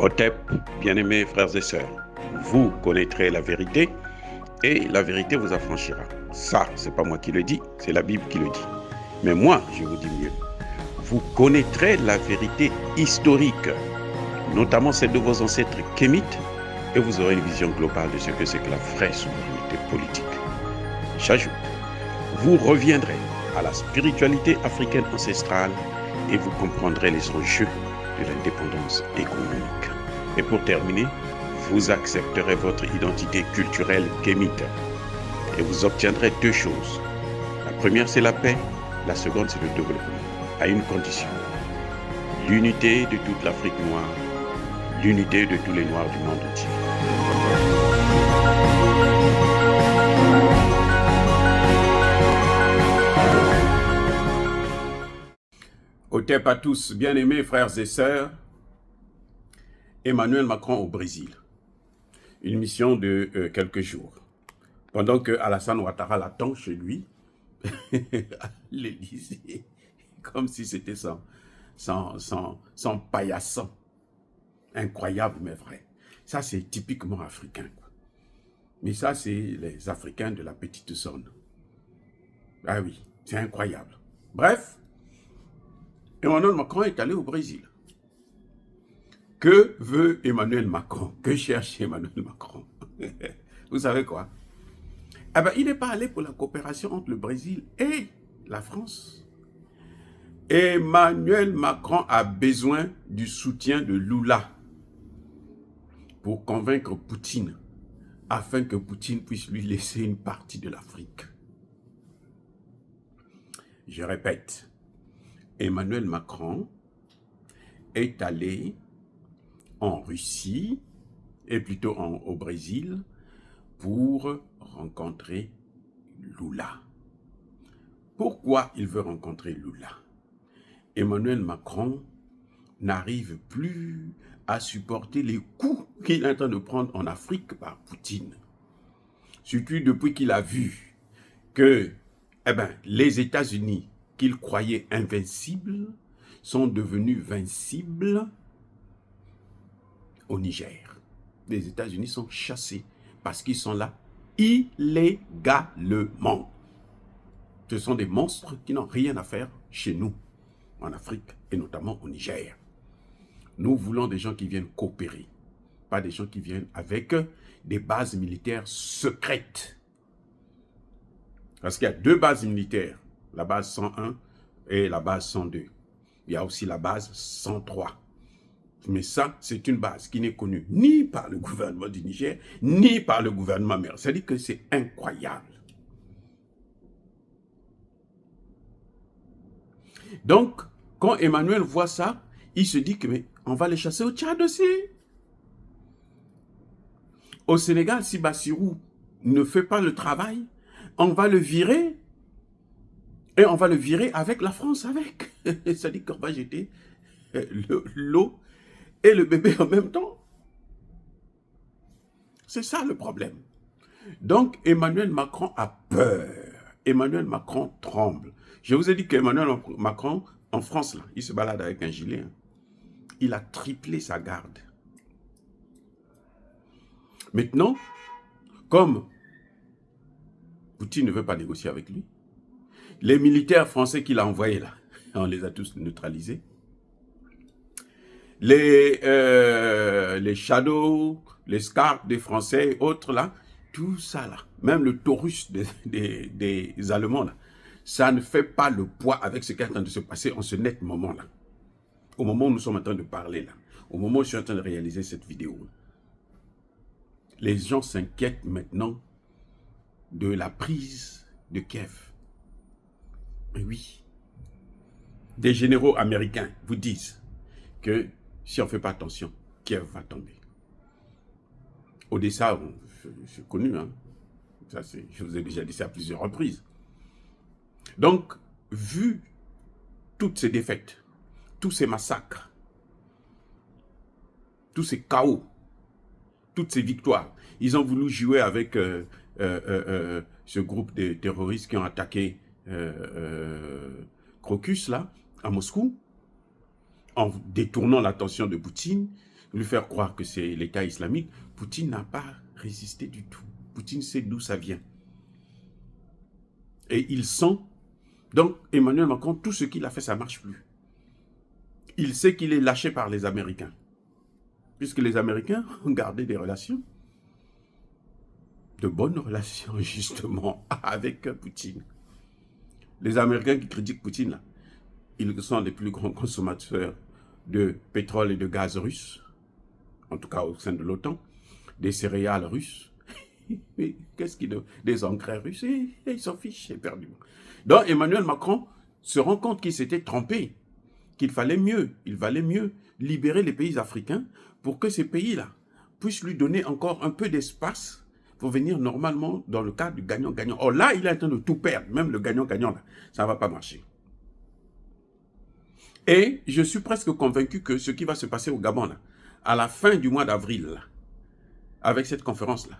Otep, bien-aimés frères et sœurs, vous connaîtrez la vérité et la vérité vous affranchira. Ça, c'est pas moi qui le dis, c'est la Bible qui le dit. Mais moi, je vous dis mieux. Vous connaîtrez la vérité historique, notamment celle de vos ancêtres kémites, et vous aurez une vision globale de ce que c'est que la vraie souveraineté politique. J'ajoute, vous reviendrez à la spiritualité africaine ancestrale et vous comprendrez les enjeux de l'indépendance économique. Et pour terminer, vous accepterez votre identité culturelle kémite et vous obtiendrez deux choses. La première, c'est la paix. La seconde, c'est le développement, à une condition. L'unité de toute l'Afrique noire, l'unité de tous les Noirs du monde entier. Otep à tous, bien-aimés frères et sœurs. Emmanuel Macron au Brésil. Une mission de quelques jours. Pendant que Alassane Ouattara l'attend chez lui, à l'Élysée, comme si c'était son paillasson. Incroyable, mais vrai. Ça, c'est typiquement africain. Mais ça, c'est les Africains de la petite zone. Ah oui, c'est incroyable. Bref, Emmanuel Macron est allé au Brésil. Que veut Emmanuel Macron? Que cherche Emmanuel Macron? Vous savez quoi? Eh ben, il n'est pas allé pour la coopération entre le Brésil et la France. Emmanuel Macron a besoin du soutien de Lula pour convaincre Poutine, afin que Poutine puisse lui laisser une partie de l'Afrique. Je répète, Emmanuel Macron est allé en Russie, et plutôt au Brésil, pour rencontrer Lula. Pourquoi il veut rencontrer Lula? Emmanuel Macron n'arrive plus à supporter les coups qu'il est en train de prendre en Afrique par Poutine. Surtout depuis qu'il a vu que les États-Unis, qu'il croyait invincibles, sont devenus vincibles au Niger. Les États-Unis sont chassés parce qu'ils sont là illégalement. Ce sont des monstres qui n'ont rien à faire chez nous, en Afrique et notamment au Niger. Nous voulons des gens qui viennent coopérer, pas des gens qui viennent avec des bases militaires secrètes. Parce qu'il y a deux bases militaires, la base 101 et la base 102. Il y a aussi la base 103. Mais ça, c'est une base qui n'est connue ni par le gouvernement du Niger, ni par le gouvernement américain. C'est-à-dire que c'est incroyable. Donc, quand Emmanuel voit ça, il se dit que mais on va les chasser au Tchad aussi. Au Sénégal, si Bassirou ne fait pas le travail, on va le virer. Et on va le virer avec la France, avec. C'est-à-dire qu'on va jeter l'eau et le bébé en même temps. C'est ça le problème. Donc, Emmanuel Macron a peur. Emmanuel Macron tremble. Je vous ai dit qu'Emmanuel Macron, en France, là, il se balade avec un gilet. Hein. Il a triplé sa garde. Maintenant, comme Poutine ne veut pas négocier avec lui, les militaires français qu'il a envoyés là, on les a tous neutralisés. Les Shadows, les Scarps des Français, autres là, tout ça là, même le Taurus des Allemands là, ça ne fait pas le poids avec ce qui est en train de se passer en ce net moment là. Au moment où nous sommes en train de parler là, au moment où je suis en train de réaliser cette vidéo. Les gens s'inquiètent maintenant de la prise de Kiev. Mais oui, des généraux américains vous disent que si on ne fait pas attention, Kiev va tomber. Odessa, c'est connu, hein? Ça, je vous ai déjà dit ça à plusieurs reprises. Donc, vu toutes ces défaites, tous ces massacres, tous ces chaos, toutes ces victoires, ils ont voulu jouer avec ce groupe de terroristes qui ont attaqué Crocus, là, à Moscou, en détournant l'attention de Poutine. lui faire croire que c'est l'État islamique. Poutine n'a pas résisté du tout. Poutine sait d'où ça vient. Et il sent, donc Emmanuel Macron, tout ce qu'il a fait, ça ne marche plus. Il sait qu'il est lâché par les Américains. Puisque les Américains ont gardé des relations, de bonnes relations justement, avec Poutine. Les Américains qui critiquent Poutine, là, ils sont les plus grands consommateurs de pétrole et de gaz russe, en tout cas au sein de l'OTAN, des céréales russes, qu'est-ce qu'ils des engrais russes, et ils s'en fichent éperdument. Donc Emmanuel Macron se rend compte qu'il s'était trompé, qu'il fallait mieux, il valait mieux libérer les pays africains pour que ces pays-là puissent lui donner encore un peu d'espace pour venir normalement dans le cadre du gagnant-gagnant. Or là, il est en train de tout perdre, même le gagnant-gagnant, là, ça ne va pas marcher. Et je suis presque convaincu que ce qui va se passer au Gabon, là, à la fin du mois d'avril, avec cette conférence-là,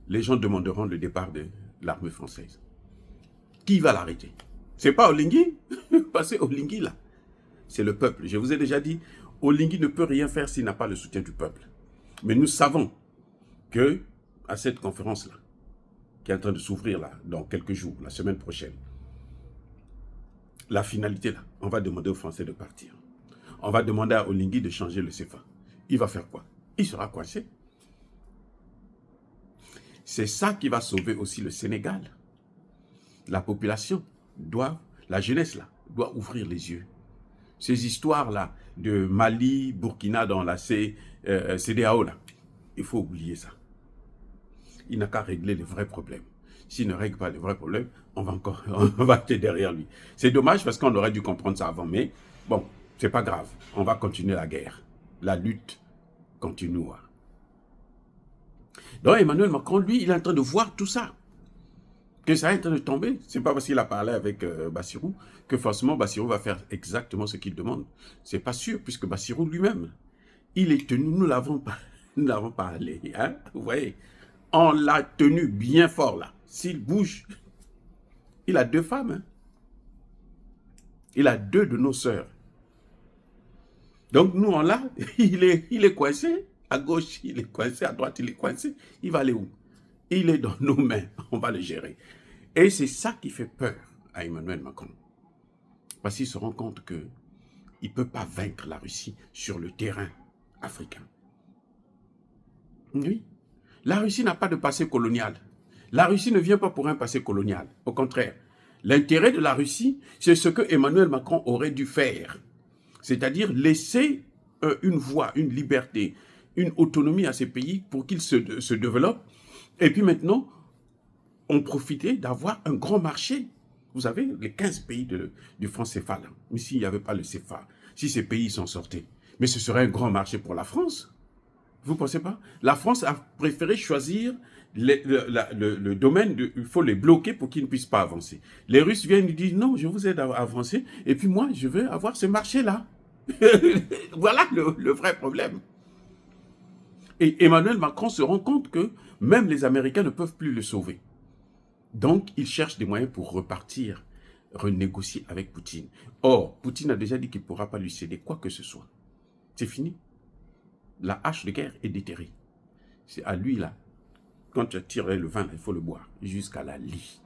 les gens demanderont le départ de l'armée française. Qui va l'arrêter? C'est pas Oligui, parce que Oligui, là, c'est le peuple. Je vous ai déjà dit, Oligui ne peut rien faire s'il n'a pas le soutien du peuple. Mais nous savons que, à cette conférence-là, qui est en train de s'ouvrir là, dans quelques jours, la semaine prochaine, la finalité, là, on va demander aux Français de partir. On va demander à Oligui de changer le CFA. Il va faire quoi? Il sera coincé. C'est ça qui va sauver aussi le Sénégal. La population doit, la jeunesse là, doit ouvrir les yeux. Ces histoires-là de Mali, Burkina dans la CEDEAO, là, il faut oublier ça. Il n'a qu'à régler les vrais problèmes. S'il ne règle pas les vrais problèmes, on va être derrière lui. C'est dommage parce qu'on aurait dû comprendre ça avant, mais bon, c'est pas grave. On va continuer la guerre. La lutte continuera. Donc Emmanuel Macron, lui, il est en train de voir tout ça. Que ça est en train de tomber. C'est pas parce qu'il a parlé avec Bassirou que forcément Bassirou va faire exactement ce qu'il demande. C'est pas sûr, puisque Bassirou lui-même, il est tenu, nous l'avons parlé, hein, vous voyez, on l'a tenu bien fort là. S'il bouge, il a 2 femmes. Hein. Il a 2 de nos sœurs. Donc nous, on l'a, il est coincé. À gauche, il est coincé. À droite, il est coincé. Il va aller où? Il est dans nos mains. On va le gérer. Et c'est ça qui fait peur à Emmanuel Macron. Parce qu'il se rend compte qu'il ne peut pas vaincre la Russie sur le terrain africain. Oui. La Russie n'a pas de passé colonial. La Russie ne vient pas pour un passé colonial. Au contraire, l'intérêt de la Russie, c'est ce que Emmanuel Macron aurait dû faire. C'est-à-dire laisser une voie, une liberté, une autonomie à ces pays pour qu'ils se développent. Et puis maintenant, on profitait d'avoir un grand marché. Vous savez, les 15 pays du franc CFA, là. Mais s'il n'y avait pas le CFA, si ces pays s'en sortaient, mais ce serait un grand marché pour la France. Vous ne pensez pas? La France a préféré choisir le domaine, il faut les bloquer pour qu'ils ne puissent pas avancer. Les Russes viennent et disent, non, je vous aide à avancer, et puis moi, je veux avoir ce marché-là. Voilà le vrai problème. Et Emmanuel Macron se rend compte que même les Américains ne peuvent plus le sauver. Donc, il cherche des moyens pour repartir, renégocier avec Poutine. Or, Poutine a déjà dit qu'il ne pourra pas lui céder quoi que ce soit. C'est fini. La hache de guerre est déterrée. C'est à lui, là, quand tu as tiré le vin, il faut le boire jusqu'à la lie.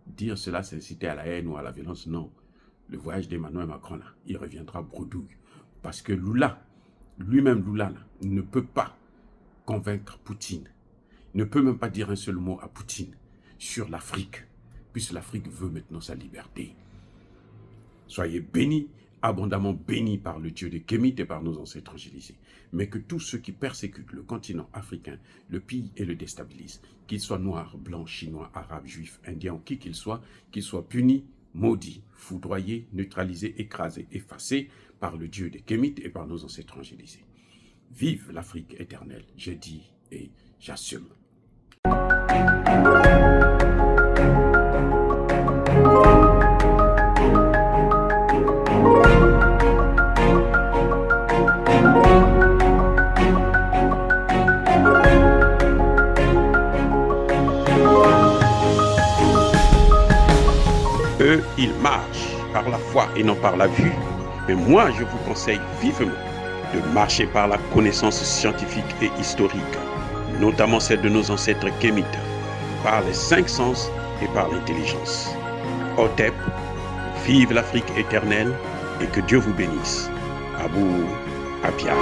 Dire cela, c'est inciter à la haine ou à la violence, non. Le voyage d'Emmanuel Macron, là, il reviendra bredouille. Parce que Lula, lui-même Lula, là, ne peut pas convaincre Poutine. Ne peut même pas dire un seul mot à Poutine sur l'Afrique, puisque l'Afrique veut maintenant sa liberté. Soyez bénis, abondamment bénis par le Dieu de Kémit et par nos ancêtres angélisés. Mais que tous ceux qui persécutent le continent africain le pillent et le déstabilisent, qu'ils soient noirs, blancs, chinois, arabes, juifs, indiens, qui qu'ils soient punis, maudits, foudroyés, neutralisés, écrasés, effacés par le Dieu de Kémit et par nos ancêtres angélisés. Vive l'Afrique éternelle, je dis et j'assume. Eux, ils marchent par la foi et non par la vue. Mais moi, je vous conseille vivement de marcher par la connaissance scientifique et historique, notamment celle de nos ancêtres kémites, par les 5 sens et par l'intelligence. Hotep, vive l'Afrique éternelle et que Dieu vous bénisse. Abou Apia.